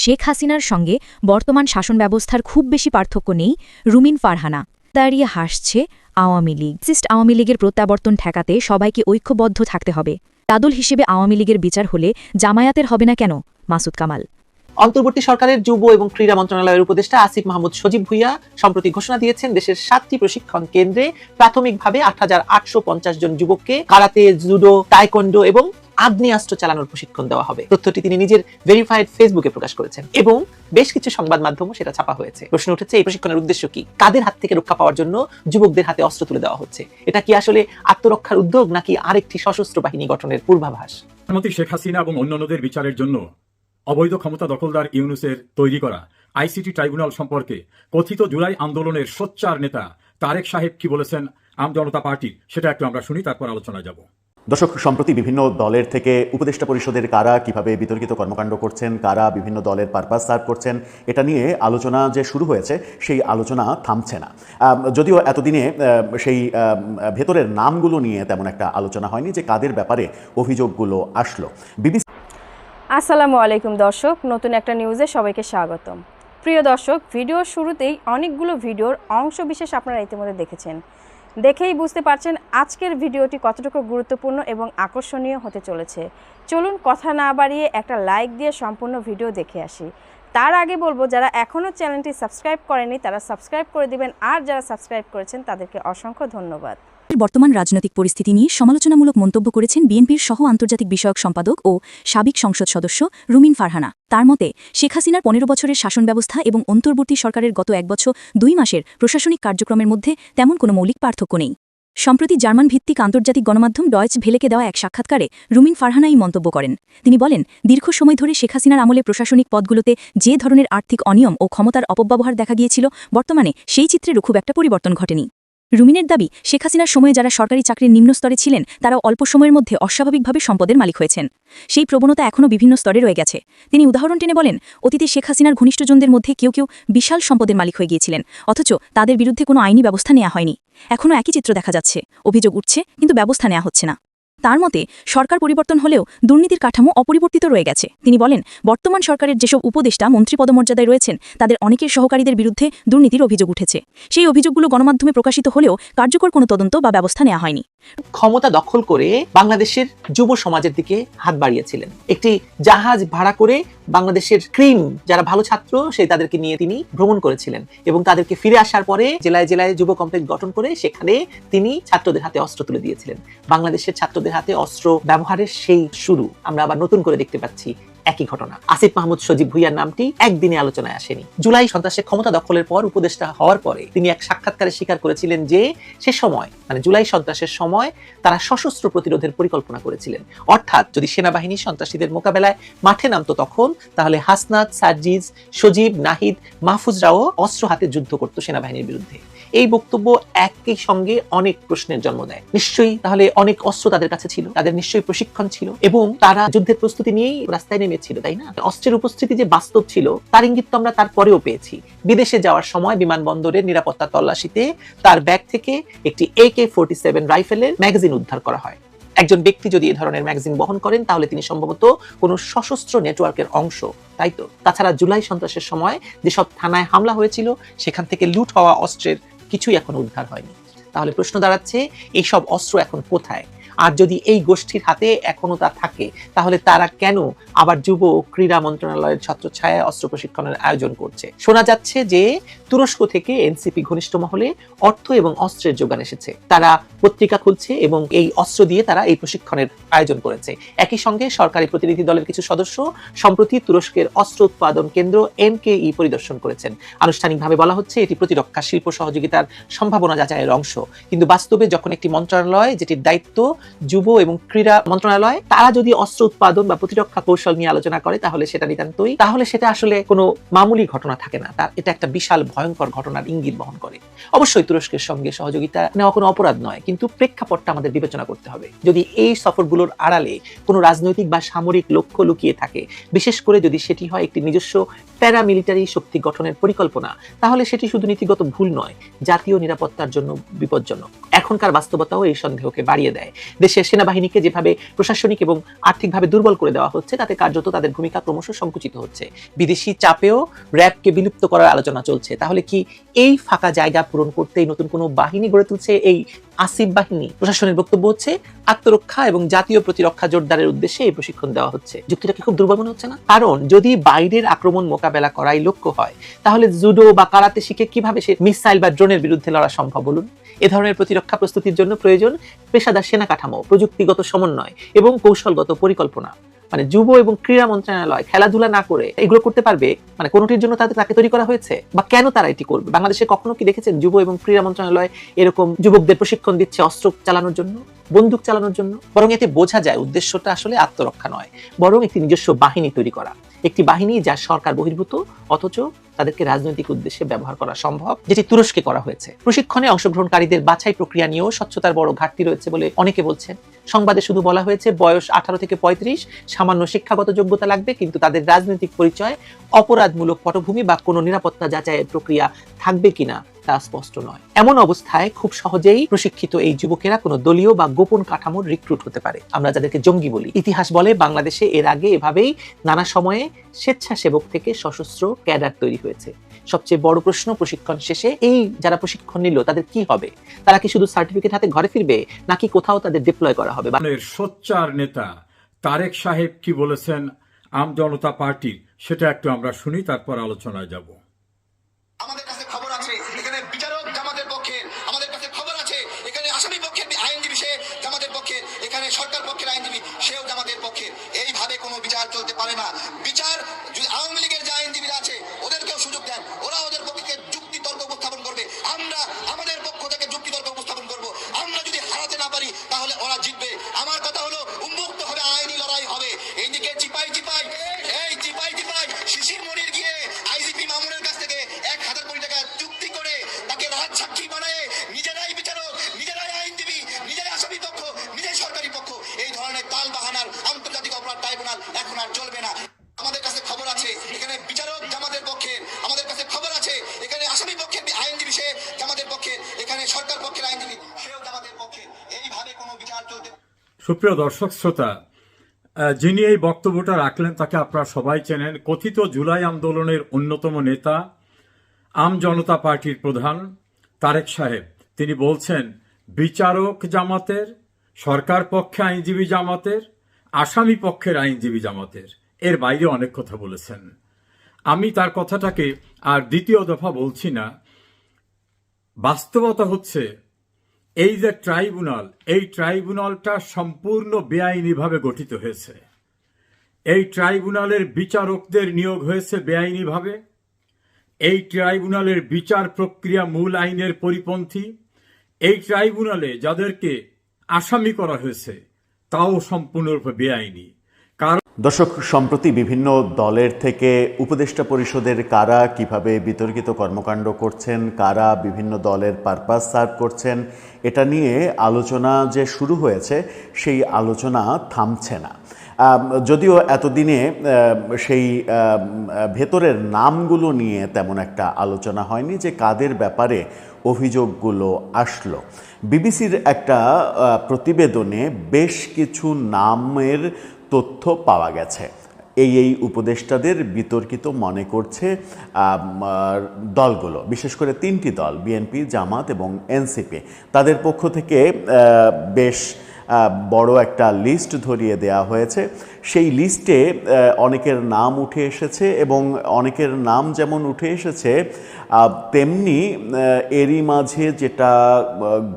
শেখ হাসিনার সঙ্গে বর্তমান শাসন ব্যবস্থার খুব বেশি পার্থক্য নেই রুমিন ফারহানা দাঁড়িয়ে হাসছে আওয়ামী লীগ আওয়ামী লীগের প্রত্যাবর্তন ঠেকাতে সবাইকে ঐক্যবদ্ধ থাকতে হবে। দাদল হিসেবে আওয়ামী লীগের বিচার হলে জামায়াতের হবে না কেন? মাসুদ কামাল। অন্তর্বর্তী সরকারের যুব এবং ক্রীড়া মন্ত্রণালয়ের উপদেষ্টা আসিফ মাহমুদ সজীব ভুইয়া সম্প্রতি ঘোষণা দিয়েছেন দেশের 7টি প্রশিক্ষণ কেন্দ্রে প্রাথমিকভাবে ৮৮৫০ জন যুবককে কারাতে, জুডো, টাইকোন্ডো এবং আগ্নেয়াস্ত্র চালানোর প্রশিক্ষণ দেওয়া হবে। তথ্যটি তিনি নিজের ভেরিফাইড ফেসবুকে প্রকাশ করেছেন এবং বেশ কিছু সংবাদ মাধ্যমে সেটা ছাপা হয়েছে। প্রশ্ন উঠেছে, এই প্রশিক্ষণের উদ্দেশ্য কি? কাদের হাত থেকে রক্ষা পাওয়ার জন্য যুবকদের হাতে অস্ত্র তুলে দেওয়া হচ্ছে? এটা কি আসলে আত্মরক্ষার উদ্যোগ নাকি আরেকটি সশস্ত্র বাহিনী গঠনের পূর্বাভাস? প্রধানমন্ত্রী শেখ হাসিনা এবং অন্যান্যদের বিচারের জন্য অবৈধ ক্ষমতা দখলদার ইউনূসের তৈরি করা আইসিটি ট্রাইব্যুনাল সম্পর্কে কথিত জুলাই আন্দোলনের সোচ্চার নেতা তারেক সাহেব কি বলেছেন আম জনতা পার্টি, সেটা একটু আমরা শুনি, তারপর আলোচনায় যাব। দর্শক, সম্প্রতি বিভিন্ন দলের থেকে উপদেষ্টা পরিষদের কারা কিভাবে বিতর্কিত কর্মকাণ্ড করছেন, কারা বিভিন্ন দলের পারপাস সার্ভ করছেন, এটা নিয়ে আলোচনা যে শুরু হয়েছে সেই আলোচনা থামছে না। যদিও এতদিনে সেই ভেতরের নামগুলো নিয়ে তেমন একটা আলোচনা হয়নি যে কাদের ব্যাপারে অভিযোগগুলো আসলো। বিবিসি। আসসালামু আলাইকুম দর্শক, নতুন একটা নিউজে সবাইকে স্বাগতম। প্রিয় দর্শক, ভিডিওর শুরুতেই অনেকগুলো ভিডিওর অংশ বিশেষ আপনারা ইতিমধ্যে দেখেছেন। দেখেই বুঝতে পারছেন আজকের ভিডিওটি কতটুকু গুরুত্বপূর্ণ এবং আকর্ষণীয় হতে চলেছে। চলুন কথা না বাড়িয়ে একটা লাইক দিয়ে সম্পূর্ণ ভিডিও দেখে আসি। তার আগে বলবো, যারা এখনও চ্যানেলটি সাবস্ক্রাইব করেনি তারা সাবস্ক্রাইব করে দিবেন, আর যারা সাবস্ক্রাইব করেছেন তাদেরকে অসংখ্য ধন্যবাদ। বর্তমান রাজনৈতিক পরিস্থিতি নিয়ে সমালোচনামূলক মন্তব্য করেছেন বিএনপির সহ আন্তর্জাতিক বিষয়ক সম্পাদক ও সাবেক সংসদ সদস্য রুমিন ফারহানা। তার মতে, শেখ হাসিনার ১৫ বছরের শাসন ব্যবস্থা এবং অন্তর্বর্তী সরকারের গত ১ বছর ২ মাসের প্রশাসনিক কার্যক্রমের মধ্যে তেমন কোনো মৌলিক পার্থক্য নেই। সম্প্রতি জার্মান ভিত্তিক আন্তর্জাতিক গণমাধ্যম ডয়েচ ভেলেকে দেওয়া এক সাক্ষাৎকারে রুমিন ফারহানা এই মন্তব্য করেন। তিনি বলেন, দীর্ঘ সময় ধরে শেখ হাসিনার আমলে প্রশাসনিক পদগুলোতে যে ধরনের আর্থিক অনিয়ম ও ক্ষমতার অপব্যবহার দেখা গিয়েছিল, বর্তমানে সেই চিত্রের খুব একটা পরিবর্তন ঘটেনি। রুমিনের দাবি, শেখ হাসিনার সময়ে যারা সরকারি চাকরির নিম্ন স্তরে ছিলেন তারা অল্প সময়ের মধ্যে অস্বাভাবিকভাবে সম্পদের মালিক হয়েছেন। সেই প্রবণতা এখনও বিভিন্ন স্তরে রয়ে গেছে। তিনি উদাহরণ টেনে বলেন, অতীতে শেখ হাসিনার ঘনিষ্ঠজনদের মধ্যে কেউ কেউ বিশাল সম্পদের মালিক হয়ে গিয়েছিলেন, অথচ তাদের বিরুদ্ধে কোনো আইনি ব্যবস্থা নেওয়া হয়নি। এখনও একই চিত্র দেখা যাচ্ছে, অভিযোগ উঠছে কিন্তু ব্যবস্থা নেওয়া হচ্ছে না। তার মতে, সরকার পরিবর্তন হলেও দুর্নীতির কাঠামো অপরিবর্তিত রয়ে গেছে। তিনি বলেন, বর্তমান সরকারের যেসব উপদেষ্টা মন্ত্রী পদমর্যাদায় রয়েছেন তাদের অনেকের সহকারীদের বিরুদ্ধে দুর্নীতির অভিযোগ উঠেছে। সেই অভিযোগগুলো গণমাধ্যমে প্রকাশিত হলেও কার্যকর কোনো তদন্ত বা ব্যবস্থা নেওয়া হয়নি। ক্ষমতা দখল করে বাংলাদেশের যুব সমাজের দিকে হাত বাড়িয়েছিলেন। একটি জাহাজ ভাড়া করে বাংলাদেশের ক্রিম যারা ভালো ছাত্র তাদেরকে নিয়ে তিনি ভ্রমণ করেছিলেন এবং তাদেরকে ফিরে আসার পরে জেলায় জেলায় যুব কমপ্লেক্স গঠন করে সেখানে তিনি ছাত্রদের হাতে অস্ত্র তুলে দিয়েছিলেন। বাংলাদেশের ছাত্রদের হাতে অস্ত্র ব্যবহারের সেই শুরু আমরা আবার নতুন করে দেখতে পাচ্ছি। একই ঘটনা। আসিফ মাহমুদ সজীব ভুইয়ার নামটি একদিনে আলোচনায় আসেনি। জুলাই সন্ত্রাসের ক্ষমতা দখলের পর উপদেষ্টা হওয়ার পরে তিনি এক সাক্ষাৎকারে স্বীকার করেছিলেন যে সে সময় জুলাই সন্ত্রাসের সময় তারা সশস্ত্র প্রতিরোধের পরিকল্পনা করেছিলেন। অর্থাৎ যদি সেনাবাহিনী সন্ত্রাসীদের মোকাবেলায় মাঠে নামতো তখন, তাহলে হাসনাত, সার্জিজ, সজীব, নাহিদ, মাহফুজরাও অস্ত্র হাতে যুদ্ধ করত সেনাবাহিনীর বিরুদ্ধে। এই বক্তব্য একই সঙ্গে অনেক প্রশ্নের জন্ম দেয়। নিশ্চয়ই তাহলে অনেক অস্ত্র তাদের কাছে ছিল, তাদের নিশ্চয়ই প্রশিক্ষণ ছিল এবং তারা যুদ্ধের প্রস্তুতি নিয়েই রাস্তায় নেমেছিল, তাই না? অস্ত্রের উপস্থিতি যে বাস্তব ছিল তার ইঙ্গিত তো আমরা তারপরেও পেয়েছি। বিদেশে যাওয়ার সময় বিমানবন্দরের নিরাপত্তা তল্লাশিতে তার ব্যাগ থেকে একটি AK-47 রাইফেলের ম্যাগাজিন উদ্ধার করা হয়। একজন ব্যক্তি যদি এই ধরনের ম্যাগাজিন বহন করেন তাহলে তিনি সম্ভবত কোনো সশস্ত্র নেটওয়ার্কের অংশ, তাই তো? তাছাড়া জুলাই সন্ত্রাসের সময় যেসব থানায় হামলা হয়েছিল সেখান থেকে লুট হওয়া অস্ত্রের কিছুই এখন উদ্ধার হয়নি। তাহলে প্রশ্ন দাঁড়াচ্ছে, এইসব অস্ত্র এখন কোথায়? আর যদি এই গোষ্ঠীর হাতে এখনো তা থাকে তাহলে তারা কেন আবার যুব ও ক্রীড়া মন্ত্রণালয়ের ছত্রছায়ায় অস্ত্র প্রশিক্ষণের আয়োজন করছে? শোনা যাচ্ছে যে তুরস্ক থেকে এনসিপি ঘনিষ্ঠ মহলে অর্থ এবং অস্ত্রের যোগান এসেছে। তারা পত্রিকা খুলছে এবং এই অস্ত্র দিয়ে তারা এই প্রশিক্ষণের আয়োজন করেছে। একই সঙ্গে সরকারি প্রতিনিধি দলের কিছু সদস্য সম্প্রতি তুরস্কের অস্ত্র উৎপাদন কেন্দ্র MKE পরিদর্শন করেছেন। আনুষ্ঠানিকভাবে বলা হচ্ছে এটি প্রতিরক্ষা শিল্প সহযোগিতার সম্ভাবনা যাচাইয়ের অংশ। কিন্তু বাস্তবে যখন একটি মন্ত্রণালয়, যেটির দায়িত্ব যুব এবং ক্রীড়া মন্ত্রণালয়, তারা যদি অস্ত্র উৎপাদন বা প্রতিরক্ষা কৌশল নিয়ে আলোচনা করে তাহলে সেটা আসলে কোনো মামুলি ঘটনা থাকে না, এটা একটা বিশাল ভয়ঙ্কর ঘটনার ইঙ্গিত বহন করে। অবশ্যই তুরস্কের সঙ্গে সহযোগিতা নেওয়া কোনো অপরাধ নয়, কিন্তু প্রেক্ষাপটটা আমাদের বিবেচনা করতে হবে। যদি এই সফরগুলোর আড়ালে কোনো রাজনৈতিক বা সামরিক লক্ষ্য লুকিয়ে থাকে, বিশেষ করে যদি সেটি হয় একটি নিজস্ব প্যারামিলিটারি শক্তি গঠনের পরিকল্পনা, তাহলে সেটি শুধু নীতিগত ভুল নয়, জাতীয় নিরাপত্তার জন্য বিপজ্জনক। এখনকার বাস্তবতাও এই সন্দেহকে বাড়িয়ে দেয়। দেশের সেনাবাহিনীকে যেভাবে প্রশাসনিক এবং আর্থিকভাবে দুর্বল করে দেওয়া হচ্ছে, তাতে কার্যত তাদের ভূমিকা ক্রমশ সংকুচিত হচ্ছে। বিদেশি চাপেও র্যাবকে বিলুপ্ত করার আলোচনা চলছে। তাহলে কি এই ফাঁকা জায়গা পূরণ করতেই নতুন কোনো বাহিনী গড়ে তুলছে এই আসিফ বাহিনী? প্রশাসনের বক্তব্য হচ্ছে আত্মরক্ষা এবং জাতীয় প্রতিরক্ষা জোরদারের উদ্দেশ্যে এই প্রশিক্ষণ দেওয়া হচ্ছে। যুক্তিটা কি খুব দুর্বল মনে হচ্ছে না? কারণ যদি বাইরের আক্রমণ মোকাবেলা করাই লক্ষ্য হয়, তাহলে জুডো বা কারাতে শিখে কিভাবে সে মিসাইল বা ড্রোনের বিরুদ্ধে লড়া সম্ভব বলুন? এ ধরনের প্রতিরক্ষা প্রস্তুতির জন্য প্রয়োজন পেশাদার সেনা কাঠামো, প্রযুক্তিগত সমন্বয় এবং কৌশলগত পরিকল্পনা। মানে যুব এবং ক্রীড়া মন্ত্রণালয় খেলাধুলা না করে এগুলো করতে পারবে? মানে কোনটির জন্য তাকে তৈরি করা হয়েছে, বা কেন তারা এটি করবে? বাংলাদেশে কখনো কি দেখেছেন যুব এবং ক্রীড়া মন্ত্রণালয় এরকম যুবকদের প্রশিক্ষণ দিচ্ছে অস্ত্র চালানোর জন্য, বন্দুক চালানোর জন্য? বরং এতে বোঝা যায় উদ্দেশ্যটা আসলে আত্মরক্ষা নয়, বরং একটি নিজস্ব বাহিনী তৈরি করা। একটি বাহিনী যা সরকার বহির্ভূত, অথচ তাদেরকে রাজনৈতিক উদ্দেশ্যে ব্যবহার করা সম্ভব, যেটি তুরস্কে করা হয়েছে। প্রশিক্ষণে অংশগ্রহণকারীদের বাছাই প্রক্রিয়া নিয়েও স্বচ্ছতার বড় ঘাটতি রয়েছে বলে অনেকে বলছেন। সংবাদে শুধু বলা হয়েছে বয়স 18 থেকে 35, সামান্য শিক্ষাগত যোগ্যতা লাগবে, কিন্তু তাদের রাজনৈতিক পরিচয়, অপরাধমূলক পটভূমি বা কোনো নিরাপত্তা যাচাইয়ের প্রক্রিয়া থাকবে কিনা তা স্পষ্ট নয়। এমন অবস্থায় খুব সহজেই প্রশিক্ষিত এই যুবকেরা কোনো দলীয় বা গোপন কাঠামোর রিক্রুট হতে পারে। আমরা যাদেরকে জঙ্গি বলি। ইতিহাস বলে বাংলাদেশে এর আগে এভাবেই নানা সময়ে স্বেচ্ছাসেবক থেকে সশস্ত্র ক্যাডার তৈরি হয়েছে। সবচেয়ে বড় প্রশ্ন, প্রশিক্ষণ শেষে এই যারা প্রশিক্ষণ নিল তাদের কি হবে? তারা কি শুধু সার্টিফিকেট হাতে ঘরে ফিরবে, নাকি কোথাও তাদের ডিপ্লয় করা হবে? সোচ্চার নেতা তারেক সাহেব কি বলেছেন আম জনতা পার্টির, সেটা একটু আমরা শুনি, তারপর আলোচনায় যাব। আমাদের কাছে খবর আছে এখানে বিচারক জামাতের পক্ষে, আমাদের কাছে খবর আছে এখানে আসামি পক্ষের আইনজীবী সে জামাতের পক্ষে, এখানে সরকার পক্ষের আইনজীবী সেও জামাতের পক্ষে। এইভাবে কোনো বিচার চলতে পারে না। বিচার আওয়ামী লীগের যে আইনজীবীরা আছে ওদেরকেও সুযোগ দেন, ওরা ওদের পক্ষে যুক্তি তর্ক উপস্থাপন করবে, আমরা আমাদের পক্ষ থেকে যুক্তি তর্ক উপস্থাপন করব। আমরা যদি হারাতে না পারি তাহলে ওরা জিতবে। আমার কথা হলো উন্মুক্ত হবে, আইনি লড়াই হবে। এইদিকে চিপাই শিশির মনির গিয়ে আইজিপি মামুনের কাছ থেকে 1000 কোটি টাকা চুক্তি করে তাকে রাজ সাক্ষী বানায় নিজেরাই বিচারক, নিজেরাই আইনজীবী, নিজেরাই আসামি পক্ষ, নিজেরাই সরকারি পক্ষ। এই ধরনের তাল বাহানার আন্তর্জাতিক অপরাধ ট্রাইব্যুনাল এখন আর চলবে না। আমাদের কাছে খবর আছে এখানে বিচারক জামাতের পক্ষে, আমাদের কাছে খবর আছে এখানে আসামি পক্ষের আইনজীবী সে জামাতের পক্ষে, এখানে সরকার পক্ষের আইনজীবী সেও জামাতের পক্ষে। এইভাবে কোনো বিচার চলতে। সুপ্রিয় দর্শক শ্রোতা, যিনি এই বক্তব্যটা রাখলেন তাকে আপনারা সবাই চেনেন। কথিত জুলাই আন্দোলনের অন্যতম নেতা, আম জনতা পার্টির প্রধান তারেক সাহেব। তিনি বলছেন বিচারক জামাতের, সরকার পক্ষে আইনজীবী জামাতের, আসামি পক্ষের আইনজীবী জামাতের। এর বাইরে অনেক কথা বলেছেন। আমি তার কথাটাকে আর দ্বিতীয় দফা বলছি না। বাস্তবতা হচ্ছে এই যে ট্রাইব্যুনাল, এই ট্রাইব্যুনালটা সম্পূর্ণ বেআইনিভাবে গঠিত হয়েছে। এই ট্রাইব্যুনালের বিচারকদের নিয়োগ হয়েছে বেআইনিভাবে। এই ট্রাইব্যুনালের বিচার প্রক্রিয়া মূল আইনের পরিপন্থী। এই ট্রাইব্যুনালে যাদেরকে আসামি করা হয়েছে তাও সম্পূর্ণরূপে বেআইনি। দর্শক, সম্প্রতি বিভিন্ন দলের থেকে উপদেষ্টা পরিষদের কারা কিভাবে বিতর্কিত কর্মকাণ্ড করছেন, কারা বিভিন্ন দলের পারপাস সার্ভ করছেন, এটা নিয়ে আলোচনা যে শুরু হয়েছে সেই আলোচনা থামছে না। যদিও এতদিনে সেই ভেতরের নামগুলো নিয়ে তেমন একটা আলোচনা হয়নি যে কাদের ব্যাপারে অভিযোগগুলো আসলো। বিবিসির একটা প্রতিবেদনে বেশ কিছু নামের তথ্য পাওয়া গেছে। এই উপদেষ্টাদের বিতর্কিত মনে করছে দলগুলো, বিশেষ করে 3টি দল, বিএনপি, জামাত এবং এনসিপি। তাদের পক্ষ থেকে বেশ বড় একটা লিস্ট ধরিয়ে দেওয়া হয়েছে। সেই লিস্টে অনেকের নাম উঠে এসেছে এবং অনেকের নাম যেমন উঠে এসেছে তেমনি এরই মাঝে যেটা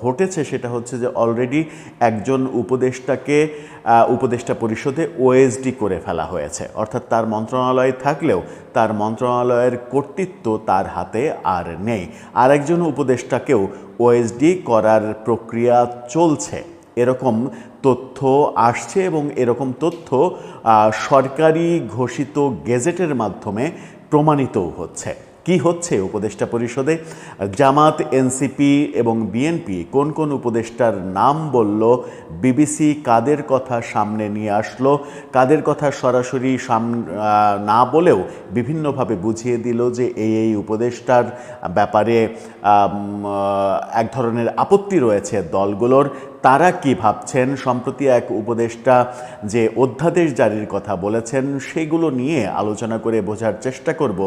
ঘটেছে সেটা হচ্ছে যে অলরেডি একজন উপদেষ্টাকে উপদেষ্টা পরিষদে ওএসডি করে ফেলা হয়েছে। অর্থাৎ তার মন্ত্রণালয়ে থাকলেও তার মন্ত্রণালয়ের কর্তৃত্ব তার হাতে আর নেই। আর একজন উপদেষ্টাকেও ওএসডি করার প্রক্রিয়া চলছে, এরকম তথ্য আসছে এবং এরকম তথ্য সরকারি ঘোষিত গেজেটের মাধ্যমে প্রমাণিতও হচ্ছে। কি হচ্ছে উপদেষ্টা পরিষদে? জামাত, এনসিপি এবং বিএনপি কোন কোন উপদেষ্টার নাম বলল, বিবিসি কাদের কথা সামনে নিয়ে আসলো, কাদের কথা সরাসরি না বলেও বিভিন্নভাবে বুঝিয়ে দিল যে এই উপদেষ্টার ব্যাপারে এক ধরনের আপত্তি রয়েছে দলগুলোর, তারা কি ভাবছেন, সম্প্রতি এক উপদেষ্টা যে অধ্যাদেশ জারির কথা বলেছেন সেগুলো নিয়ে আলোচনা করে বোঝার চেষ্টা করব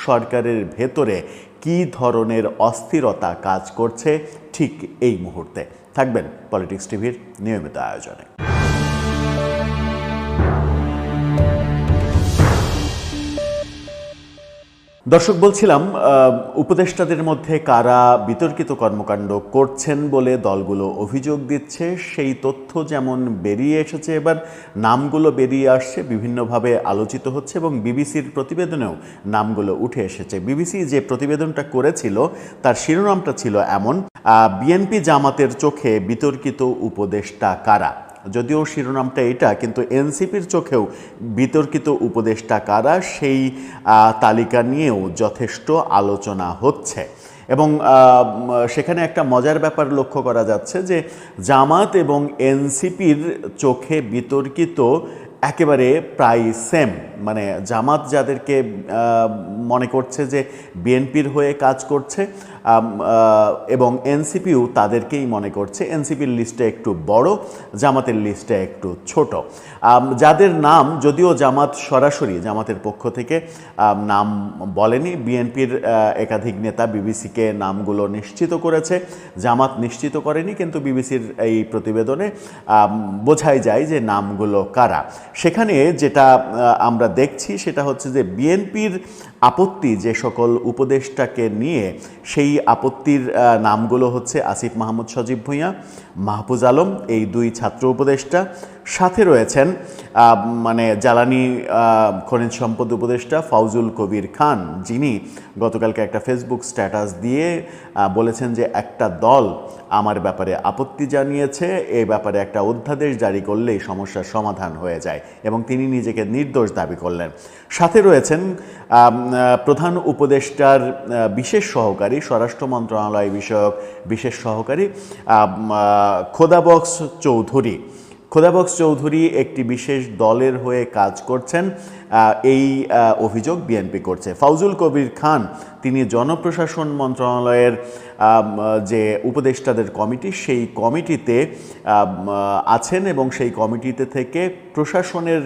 সরকারের ভেতরে কী ধরনের অস্থিরতা কাজ করছে ঠিক এই মুহূর্তে। থাকবেন পলিটিক্স টিভির নিয়মিত আয়োজনে। দর্শক, বলছিলাম উপদেষ্টাদের মধ্যে কারা বিতর্কিত কর্মকাণ্ড করছেন বলে দলগুলো অভিযোগ দিচ্ছে সেই তথ্য যেমন বেরিয়ে এসেছে, এবার নামগুলো বেরিয়ে আসছে, বিভিন্নভাবে আলোচিত হচ্ছে এবং বিবিসির প্রতিবেদনেও নামগুলো উঠে এসেছে। বিবিসি যে প্রতিবেদনটা করেছিল তার শিরোনামটা ছিল এমন, বিএনপি জামাতের চোখে বিতর্কিত উপদেষ্টা কারা। যদিও শিরোনামটা এটা, কিন্তু এনসিপির চোখেও বিতর্কিত উপদেষ্টা কারা সেই তালিকা নিয়েও যথেষ্ট আলোচনা হচ্ছে এবং সেখানে একটা মজার ব্যাপার লক্ষ্য করা যাচ্ছে যে জামাত এবং এনসিপির চোখে বিতর্কিত একেবারে প্রায় সেম, মানে জামাত যাদেরকে মনে করছে যে বিএনপির হয়ে কাজ করছে এবং এনসিপিও তাদেরকেই মনে করছে। এনসিপির লিস্টে একটু বড়, জামাতের লিস্টে একটু ছোট। যাদের নাম যদিও জামাত সরাসরি জামাতের পক্ষ থেকে নাম বলেনি, বিএনপির একাধিক নেতা বিবিসিকে নামগুলো নিশ্চিত করেছে, জামাত নিশ্চিত করেনি, কিন্তু বিবিসির এই প্রতিবেদনে বোঝাই যায় যে নামগুলো কারা। সেখানে যেটা আমরা দেখছি সেটা হচ্ছে যে বিএনপির আপত্তি যে সকল উপদেষ্টাকে নিয়ে, সেই আপত্তির নামগুলো হচ্ছে আসিফ মাহমুদ সজীব ভুঁইয়া, মাহফুজ আলম, এই দুই ছাত্র উপদেষ্টা। সাথে রয়েছেন মানে জ্বালানি খনিজ সম্পদ উপদেষ্টা ফাউজুল কবির খান, যিনি গতকালকে একটা ফেসবুক স্ট্যাটাস দিয়ে বলেছেন যে একটা দল আমার ব্যাপারে আপত্তি জানিয়েছে, এই ব্যাপারে একটা অধ্যাদেশ জারি করলেই সমস্যার সমাধান হয়ে যায় এবং তিনি নিজেকে নির্দোষ দাবি করলেন। সাথে রয়েছেন প্রধান উপদেষ্টার বিশেষ সহকারী, স্বরাষ্ট্র মন্ত্রণালয় বিষয়ক বিশেষ সহকারী খোদাবক্স চৌধুরী। খোদাবক্স চৌধুরী একটি বিশেষ দলের হয়ে কাজ করছেন, এই অভিযোগ বিএনপি করছে। ফাউজুল কবির খান তিনি জনপ্রশাসন মন্ত্রণালয়ের যে উপদেষ্টাদের কমিটি, সেই কমিটিতে আছেন এবং সেই কমিটিতে থেকে প্রশাসনের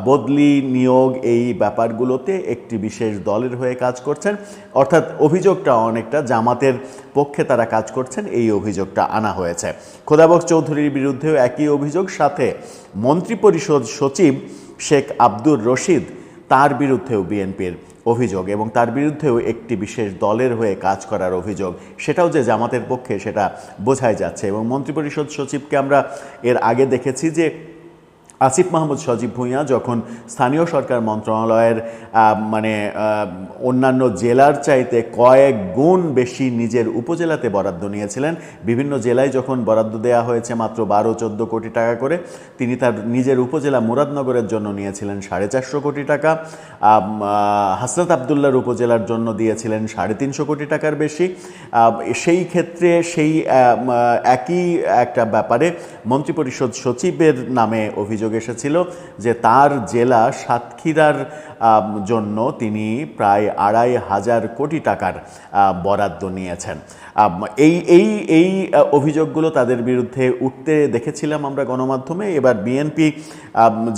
বদলি, নিয়োগ, এই ব্যাপারগুলোতে একটি বিশেষ দলের হয়ে কাজ করছেন। অর্থাৎ অভিযোগটা অনেকটা জামাতের পক্ষে তারা কাজ করছেন, এই অভিযোগটা আনা হয়েছে। খোদাবক্স চৌধুরীর বিরুদ্ধেও একই অভিযোগ, সাথে মন্ত্রিপরিষদ সচিব শেখ আব্দুর রশিদ, তার বিরুদ্ধেও বিএনপির অভিযোগ এবং তার বিরুদ্ধেও একটি বিশেষ দলের হয়ে কাজ করার অভিযোগ। সেটাও যে জামাতের পক্ষে সেটা বোঝাই যাচ্ছে। এবং মন্ত্রিপরিষদ সচিবকে আমরা এর আগে দেখেছি যে আসিফ মাহমুদ সজীব ভুঁইয়া যখন স্থানীয় সরকার মন্ত্রণালয়ের মানে অন্যান্য জেলার চাইতে কয়েক গুণ বেশি নিজের উপজেলাতে বরাদ্দ নিয়েছিলেন, বিভিন্ন জেলায় যখন বরাদ্দ দেওয়া হয়েছে মাত্র 12-14 কোটি টাকা করে, তিনি তার নিজের উপজেলা মুরাদনগরের জন্য নিয়েছিলেন 450 কোটি টাকা, হাসনাত আবদুল্লাহর উপজেলার জন্য দিয়েছিলেন 350 কোটি টাকার বেশি। সেই ক্ষেত্রে সেই একই একটা ব্যাপারে মন্ত্রিপরিষদ সচিবের নামে অভিযোগ এসেছিল যে তার জেলা সাতক্ষীরার জন্য তিনি প্রায় 2,500 কোটি টাকার বরাদ্দ নিয়েছেন। এই অভিযোগগুলো তাদের বিরুদ্ধে উঠতে দেখেছিলাম আমরা গণমাধ্যমে। এবার বিএনপি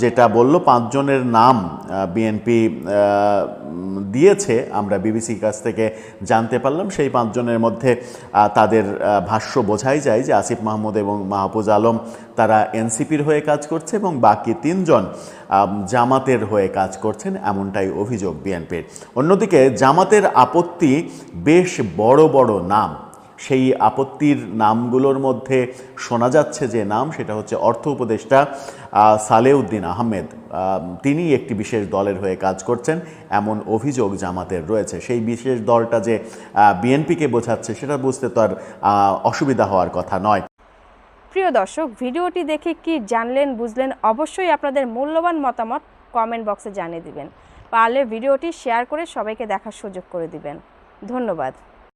যেটা বলল, 5 জনের নাম বিএনপি দিয়েছে, আমরা বিবিসির কাছ থেকে জানতে পারলাম। সেই 5 জনের মধ্যে তাদের ভাষ্য বোঝাই যায় যে আসিফ মাহমুদ এবং মাহফুজ আলম তারা এনসিপির হয়ে কাজ করছে এবং বাকি 3 জন জামাতের হয়ে কাজ করছেন, এমনটাই অভিযোগ বিএনপির। অন্যদিকে জামাতের আপত্তি বেশ বড় বড় নাম, সেই আপত্তির নামগুলোর মধ্যে শোনা যাচ্ছে যে নাম, সেটা হচ্ছে অর্থ উপদেষ্টা সালেউদ্দিন আহমেদ। তিনি একটি বিশেষ দলের হয়ে কাজ করছেন, এমন অভিযোগ জামাতের রয়েছে। সেই বিশেষ দলটা যে বিএনপিকে বোঝাচ্ছে সেটা বুঝতে তো আর অসুবিধা হওয়ার কথা নয়। প্রিয় দর্শক, ভিডিওটি দেখে কি জানলেন, বুঝলেন? অবশ্যই আপনাদের মূল্যবান মতামত কমেন্ট বক্সে জানিয়ে দিবেন। পারলে ভিডিওটি শেয়ার করে সবাইকে দেখার সুযোগ করে দিবেন। ধন্যবাদ।